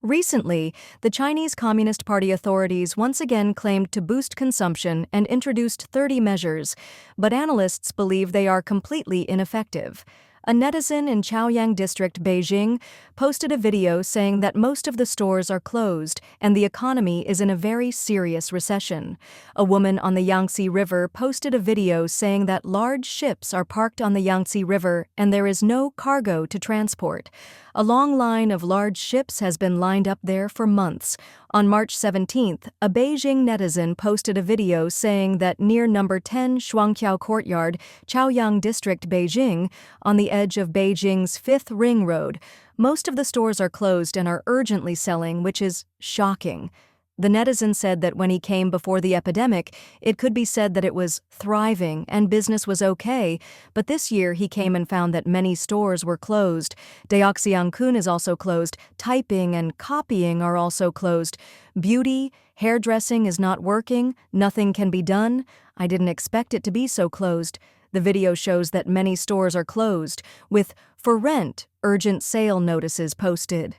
Recently, the Chinese Communist Party authorities once again claimed to boost consumption and introduced 30 measures, but analysts believe they are completely ineffective. A netizen in Chaoyang District, Beijing, posted a video saying that most of the stores are closed and the economy is in a very serious recession. A woman on the Yangtze River posted a video saying that large ships are parked on the Yangtze River and there is no cargo to transport. A long line of large ships has been lined up there for months. On March 17th, a Beijing netizen posted a video saying that near number 10 Shuangqiao Courtyard, Chaoyang District, Beijing, on the edge of Beijing's 5th Ring Road, most of the stores are closed and are urgently selling, which is shocking. The netizen said that when he came before the epidemic, it could be said that it was thriving and business was okay, but this year he came and found that many stores were closed. Deoxiangkun is also closed, typing and copying are also closed. Beauty, hairdressing is not working, nothing can be done. I didn't expect it to be so closed. The video shows that many stores are closed, with "for rent" urgent sale notices posted.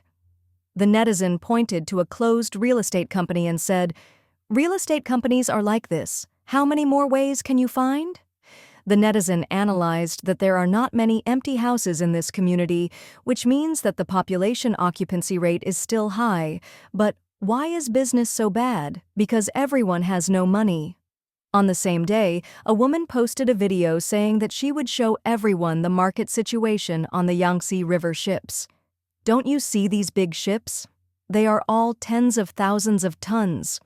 The netizen pointed to a closed real estate company and said, "Real estate companies are like this. How many more ways can you find?" The netizen analyzed that there are not many empty houses in this community, which means that the population occupancy rate is still high. But why is business so bad? Because everyone has no money. On the same day, a woman posted a video saying that she would show everyone the market situation on the Yangtze River ships. Don't you see these big ships? They are all tens of thousands of tons.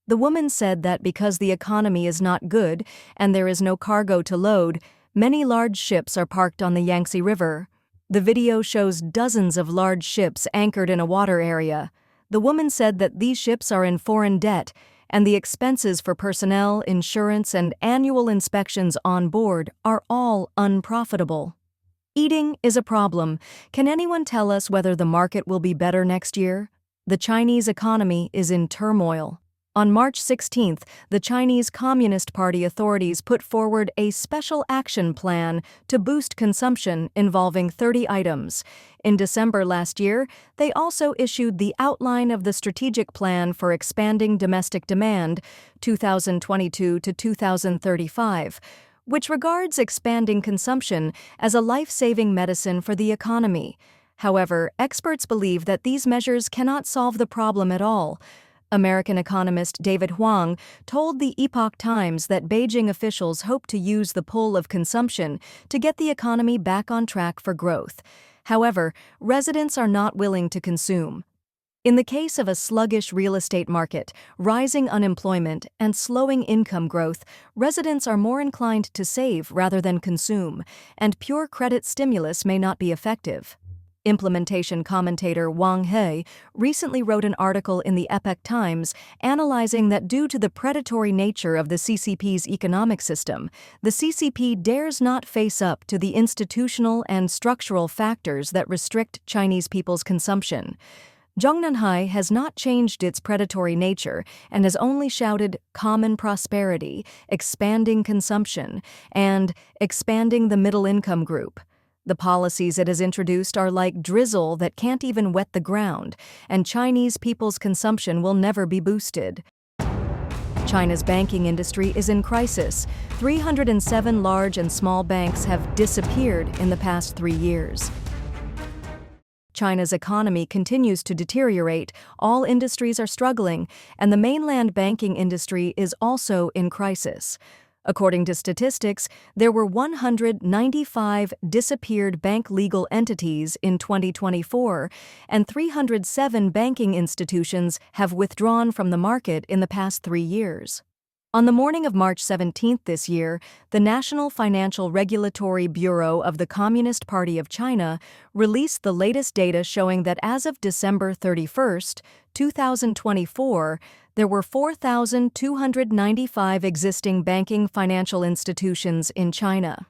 The woman said that because the economy is not good and there is no cargo to load, many large ships are parked on the Yangtze River. The video shows dozens of large ships anchored in a water area. The woman said that these ships are in foreign debt, and the expenses for personnel, insurance, and annual inspections on board are all unprofitable. Eating is a problem. Can anyone tell us whether the market will be better next year? The Chinese economy is in turmoil. On March 16th, the Chinese Communist Party authorities put forward a special action plan to boost consumption involving 30 items. In December last year, they also issued the outline of the strategic plan for expanding domestic demand 2022 to 2035, which regards expanding consumption as a life-saving medicine for the economy. However, experts believe that these measures cannot solve the problem at all. American economist David Huang told the Epoch Times that Beijing officials hope to use the pull of consumption to get the economy back on track for growth. However, residents are not willing to consume. In the case of a sluggish real estate market, rising unemployment, and slowing income growth, residents are more inclined to save rather than consume, and pure credit stimulus may not be effective. Implementation commentator Wang He recently wrote an article in the Epoch Times analyzing that due to the predatory nature of the CCP's economic system, the CCP dares not face up to the institutional and structural factors that restrict Chinese people's consumption. Zhongnanhai has not changed its predatory nature and has only shouted common prosperity, expanding consumption, and expanding the middle-income group. The policies it has introduced are like drizzle that can't even wet the ground, and Chinese people's consumption will never be boosted. China's banking industry is in crisis. 307 large and small banks have disappeared in the past 3 years. China's economy continues to deteriorate, all industries are struggling, and the mainland banking industry is also in crisis. According to statistics, there were 195 disappeared bank legal entities in 2024, and 307 banking institutions have withdrawn from the market in the past 3 years. On the morning of March 17 this year, the National Financial Regulatory Bureau of the Communist Party of China released the latest data showing that as of December 31, 2024, there were 4,295 existing banking financial institutions in China.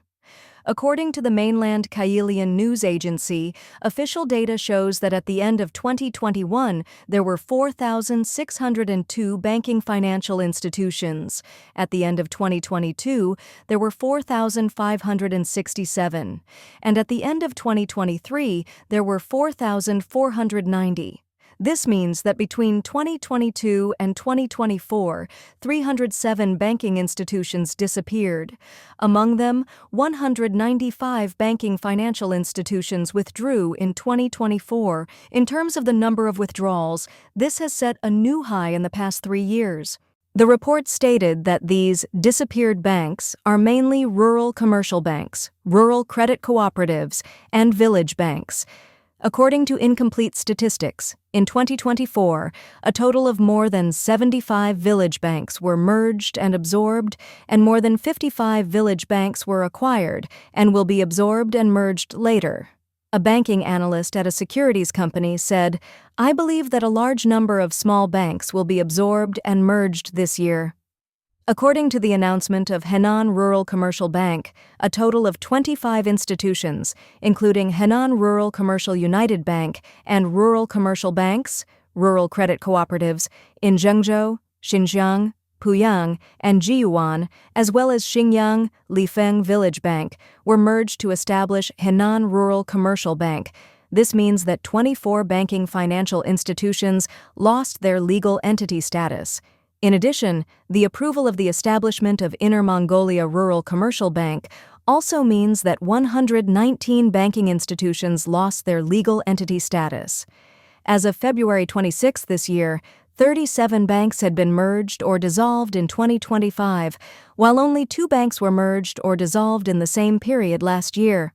According to the mainland Kailian news agency, official data shows that at the end of 2021, there were 4,602 banking financial institutions. At the end of 2022, there were 4,567. And at the end of 2023, there were 4,490. This means that between 2022 and 2024, 307 banking institutions disappeared. Among them, 195 banking financial institutions withdrew in 2024. In terms of the number of withdrawals, this has set a new high in the past 3 years. The report stated that these disappeared banks are mainly rural commercial banks, rural credit cooperatives, and village banks. According to incomplete statistics, in 2024, a total of more than 75 village banks were merged and absorbed, and more than 55 village banks were acquired and will be absorbed and merged later. A banking analyst at a securities company said, "I believe that a large number of small banks will be absorbed and merged this year." According to the announcement of Henan Rural Commercial Bank, a total of 25 institutions, including Henan Rural Commercial United Bank and rural commercial banks, rural credit cooperatives, in Zhengzhou, Xinjiang, Puyang, and Jiyuan, as well as Xingyang Lifeng Village Bank, were merged to establish Henan Rural Commercial Bank. This means that 24 banking financial institutions lost their legal entity status. In addition, the approval of the establishment of Inner Mongolia Rural Commercial Bank also means that 119 banking institutions lost their legal entity status. As of February 26 this year, 37 banks had been merged or dissolved in 2025, while only 2 banks were merged or dissolved in the same period last year.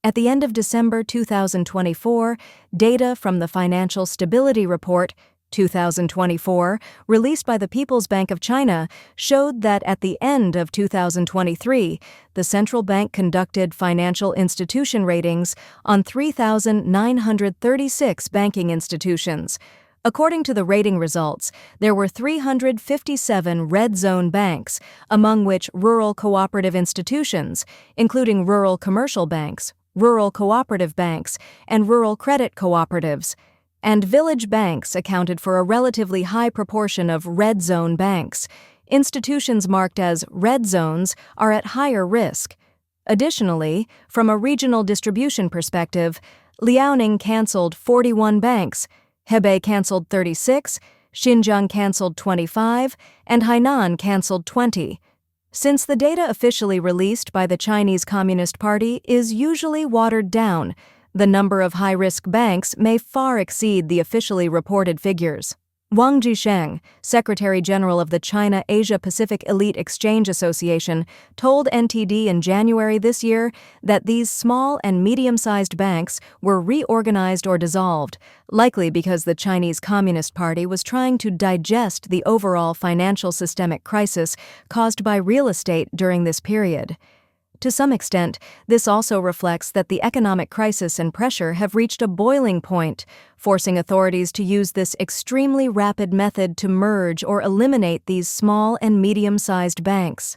At the end of December 2024, data from the Financial Stability Report 2024, released by the People's Bank of China, showed that at the end of 2023, the central bank conducted financial institution ratings on 3,936 banking institutions. According to the rating results, there were 357 red zone banks, among which rural cooperative institutions, including rural commercial banks, rural cooperative banks, and rural credit cooperatives, and village banks accounted for a relatively high proportion of red zone banks. Institutions marked as red zones are at higher risk. Additionally, from a regional distribution perspective, Liaoning canceled 41 banks, Hebei canceled 36, Xinjiang canceled 25, and Hainan canceled 20. Since the data officially released by the Chinese Communist Party is usually watered down, the number of high-risk banks may far exceed the officially reported figures. Wang Jisheng, Secretary General of the China Asia-Pacific Elite Exchange Association, told NTD in January this year that these small and medium-sized banks were reorganized or dissolved, likely because the Chinese Communist Party was trying to digest the overall financial systemic crisis caused by real estate during this period. To some extent, this also reflects that the economic crisis and pressure have reached a boiling point, forcing authorities to use this extremely rapid method to merge or eliminate these small and medium-sized banks.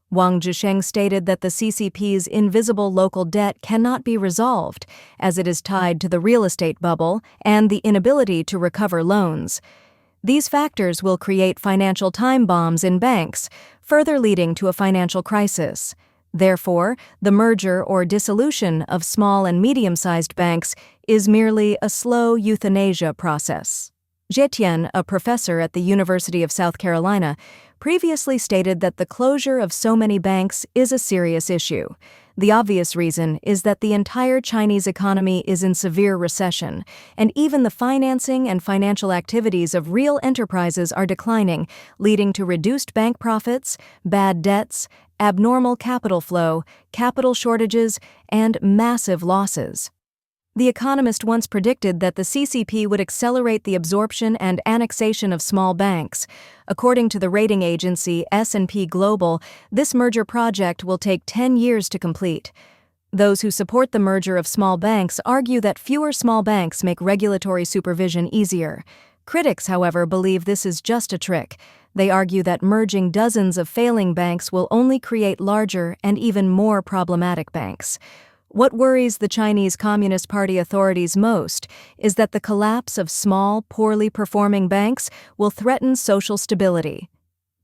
Wang Jisheng stated that the CCP's invisible local debt cannot be resolved, as it is tied to the real estate bubble and the inability to recover loans. These factors will create financial time bombs in banks, further leading to a financial crisis. Therefore, the merger or dissolution of small and medium-sized banks is merely a slow euthanasia process. Zetian, a professor at the University of South Carolina, previously stated that the closure of so many banks is a serious issue. The obvious reason is that the entire Chinese economy is in severe recession, and even the financing and financial activities of real enterprises are declining, leading to reduced bank profits, bad debts, abnormal capital flow, capital shortages, and massive losses. The economist once predicted that the CCP would accelerate the absorption and annexation of small banks. According to the rating agency S&P Global, this merger project will take 10 years to complete. Those who support the merger of small banks argue that fewer small banks make regulatory supervision easier. Critics, however, believe this is just a trick. They argue that merging dozens of failing banks will only create larger and even more problematic banks. What worries the Chinese Communist Party authorities most is that the collapse of small, poorly performing banks will threaten social stability.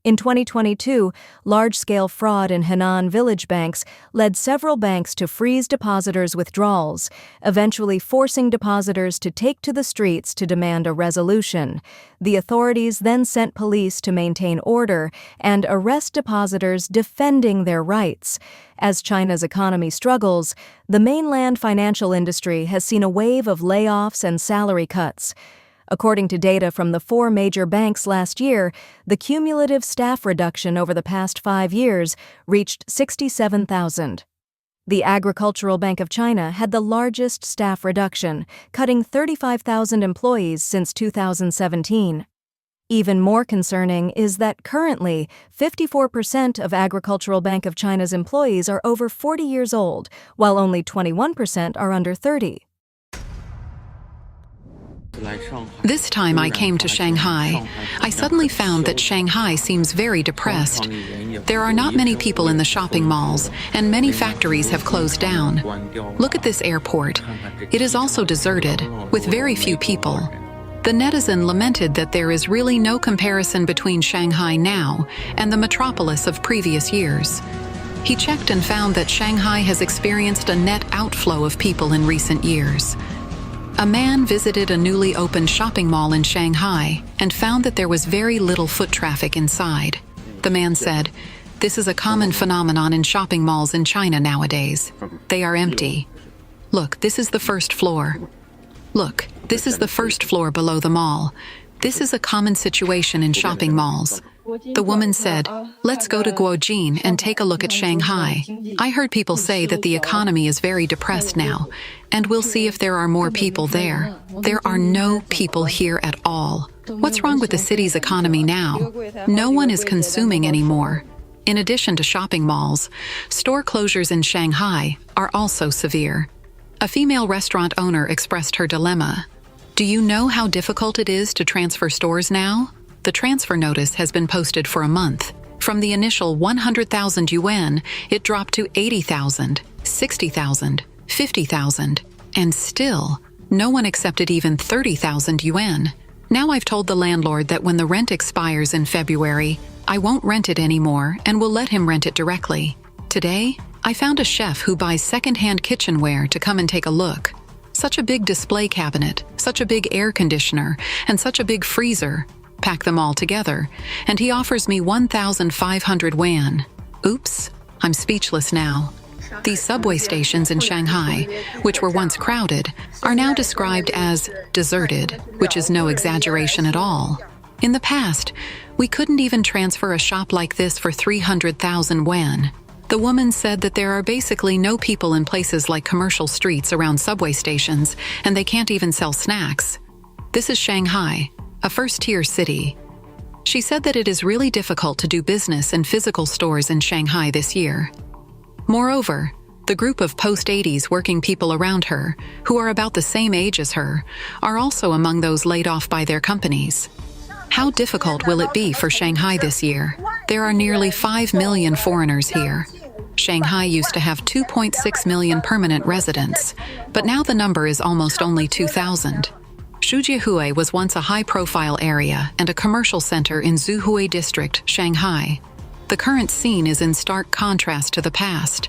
In 2022, large-scale fraud in Henan village banks led several banks to freeze depositors' withdrawals, eventually forcing depositors to take to the streets to demand a resolution. The authorities then sent police to maintain order and arrest depositors defending their rights. As China's economy struggles, the mainland financial industry has seen a wave of layoffs and salary cuts. According to data from the 4 major banks last year, the cumulative staff reduction over the past 5 years reached 67,000. The Agricultural Bank of China had the largest staff reduction, cutting 35,000 employees since 2017. Even more concerning is that currently, 54% of Agricultural Bank of China's employees are over 40 years old, while only 21% are under 30. This time I came to Shanghai, I suddenly found that Shanghai seems very depressed. There are not many people in the shopping malls, and many factories have closed down. Look at this airport. It is also deserted, with very few people. The netizen lamented that there is really no comparison between Shanghai now and the metropolis of previous years. He checked and found that Shanghai has experienced a net outflow of people in recent years. A man visited a newly opened shopping mall in Shanghai and found that there was very little foot traffic inside. The man said, "This is a common phenomenon in shopping malls in China nowadays. They are empty. Look, this is the first floor. Look, this is the first floor below the mall. This is a common situation in shopping malls." The woman said, "Let's go to Guojin and take a look at Shanghai. I heard people say that the economy is very depressed now, and we'll see if there are more people there. There are no people here at all. What's wrong with the city's economy now? No one is consuming anymore." In addition to shopping malls, store closures in Shanghai are also severe. A female restaurant owner expressed her dilemma. "Do you know how difficult it is to transfer stores now? The transfer notice has been posted for a month. From the initial 100,000 yuan, it dropped to 80,000, 60,000, 50,000, and still, no one accepted even 30,000 yuan. Now I've told the landlord that when the rent expires in February, I won't rent it anymore and will let him rent it directly. Today, I found a chef who buys second-hand kitchenware to come and take a look. Such a big display cabinet, such a big air conditioner, and such a big freezer. Pack them all together, and he offers me 1,500 yuan. Oops, I'm speechless now. These subway stations in Shanghai, which were once crowded, are now described as deserted, which is no exaggeration at all. In the past, we couldn't even transfer a shop like this for 300,000 yuan. The woman said that there are basically no people in places like commercial streets around subway stations, and they can't even sell snacks. This is Shanghai, a first-tier city. She said that it is really difficult to do business in physical stores in Shanghai this year. Moreover, the group of post-80s working people around her, who are about the same age as her, are also among those laid off by their companies. How difficult will it be for Shanghai this year? There are nearly 5 million foreigners here. Shanghai used to have 2.6 million permanent residents, but now the number is almost only 2,000. Shujiahui was once a high-profile area and a commercial center in Zuhui District, Shanghai. The current scene is in stark contrast to the past.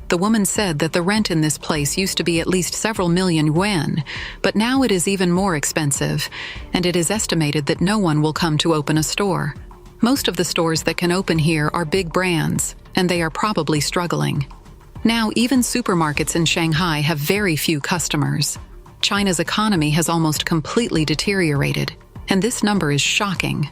The woman said that the rent in this place used to be at least several million yuan, but now it is even more expensive, and it is estimated that no one will come to open a store. Most of the stores that can open here are big brands, and they are probably struggling. Now, even supermarkets in Shanghai have very few customers. China's economy has almost completely deteriorated, and this number is shocking.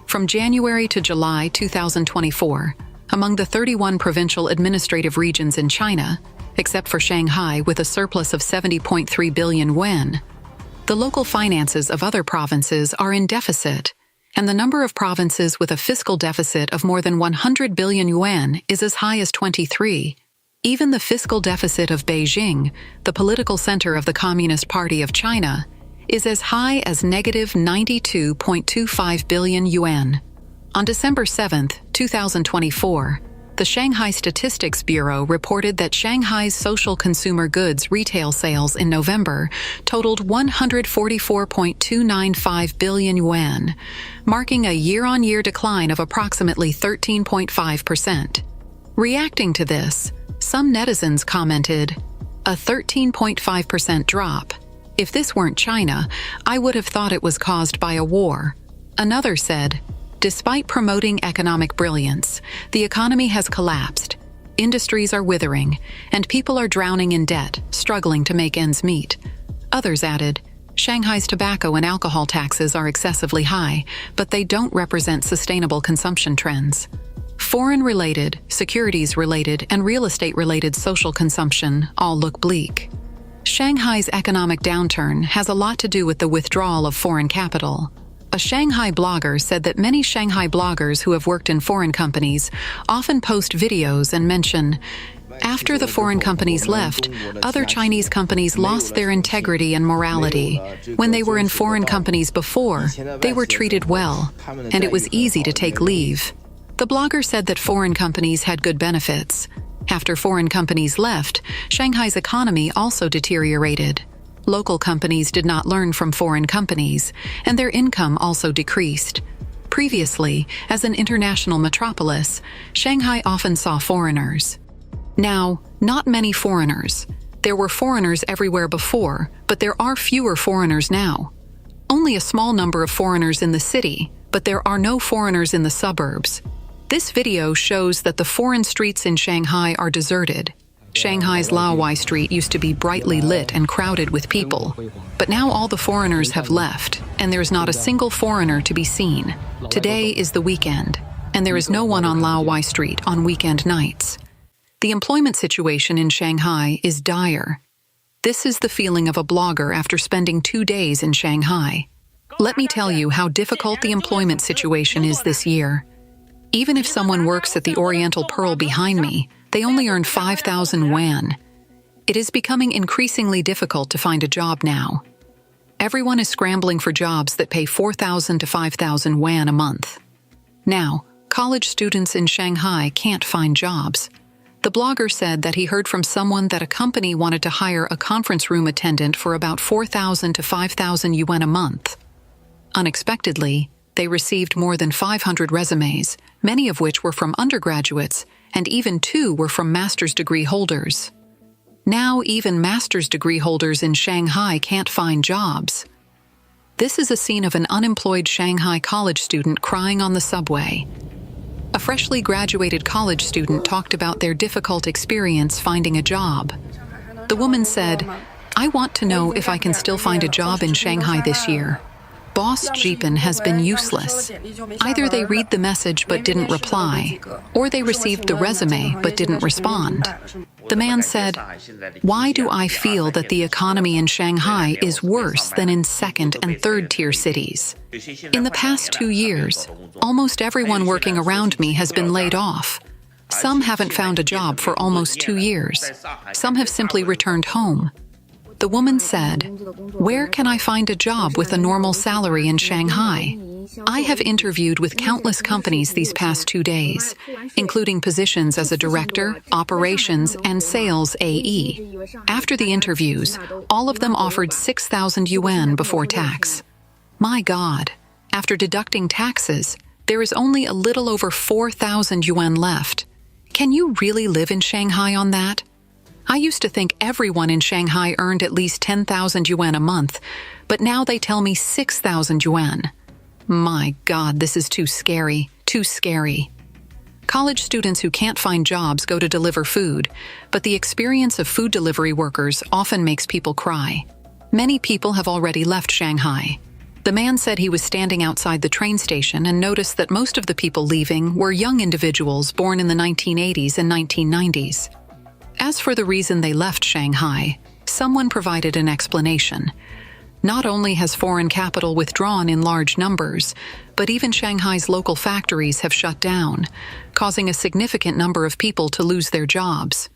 From January to July 2024, among the 31 provincial administrative regions in China, except for Shanghai with a surplus of 70.3 billion yuan. The local finances of other provinces are in deficit, and the number of provinces with a fiscal deficit of more than 100 billion yuan is as high as 23. Even the fiscal deficit of Beijing, the political center of the Communist Party of China, is as high as negative 92.25 billion yuan. On December 7, 2024, the Shanghai Statistics Bureau reported that Shanghai's social consumer goods retail sales in November totaled 144.295 billion yuan, marking a year-on-year decline of approximately 13.5%. Reacting to this, some netizens commented, "A 13.5% drop. If this weren't China, I would have thought it was caused by a war." Another said, "Despite promoting economic brilliance, the economy has collapsed. Industries are withering, and people are drowning in debt, struggling to make ends meet." Others added, "Shanghai's tobacco and alcohol taxes are excessively high, but they don't represent sustainable consumption trends." Foreign-related, securities-related, and real estate-related social consumption all look bleak. Shanghai's economic downturn has a lot to do with the withdrawal of foreign capital. A Shanghai blogger said that many Shanghai bloggers who have worked in foreign companies often post videos and mention, "After the foreign companies left, other Chinese companies lost their integrity and morality. When they were in foreign companies before, they were treated well, and it was easy to take leave." The blogger said that foreign companies had good benefits. After foreign companies left, Shanghai's economy also deteriorated. Local companies did not learn from foreign companies, and their income also decreased. Previously, as an international metropolis, Shanghai often saw foreigners. Now, not many foreigners. There were foreigners everywhere before, but there are fewer foreigners now. Only a small number of foreigners in the city, but there are no foreigners in the suburbs. This video shows that the foreign streets in Shanghai are deserted. Shanghai's Laowai Street used to be brightly lit and crowded with people, but now all the foreigners have left, and there's not a single foreigner to be seen. Today is the weekend, and there is no one on Laowai Street on weekend nights. The employment situation in Shanghai is dire. This is the feeling of a blogger after spending 2 days in Shanghai. Let me tell you how difficult the employment situation is this year. Even if someone works at the Oriental Pearl behind me, they only earn 5,000 yuan. It is becoming increasingly difficult to find a job now. Everyone is scrambling for jobs that pay 4,000 to 5,000 yuan a month. Now, college students in Shanghai can't find jobs. The blogger said that he heard from someone that a company wanted to hire a conference room attendant for about 4,000 to 5,000 yuan a month. Unexpectedly, they received more than 500 resumes, many of which were from undergraduates, and even 2 were from master's degree holders. Now even master's degree holders in Shanghai can't find jobs. This is a scene of an unemployed Shanghai college student crying on the subway. A freshly graduated college student talked about their difficult experience finding a job. The woman said, "I want to know if I can still find a job in Shanghai this year. Boss Xi'an has been useless. Either they read the message but didn't reply, or they received the resume but didn't respond." The man said, "Why do I feel that the economy in Shanghai is worse than in second and third tier cities? In the past 2 years, almost everyone working around me has been laid off. Some haven't found a job for almost 2 years. Some have simply returned home." The woman said, "Where can I find a job with a normal salary in Shanghai? I have interviewed with countless companies these past 2 days, including positions as a director, operations, and sales AE. After the interviews, all of them offered 6,000 yuan before tax. My God, after deducting taxes, there is only a little over 4,000 yuan left. Can you really live in Shanghai on that? I used to think everyone in Shanghai earned at least 10,000 yuan a month, but now they tell me 6,000 yuan. My God, this is too scary, too scary." College students who can't find jobs go to deliver food, but the experience of food delivery workers often makes people cry. Many people have already left Shanghai. The man said he was standing outside the train station and noticed that most of the people leaving were young individuals born in the 1980s and 1990s. As for the reason they left Shanghai, someone provided an explanation. Not only has foreign capital withdrawn in large numbers, but even Shanghai's local factories have shut down, causing a significant number of people to lose their jobs.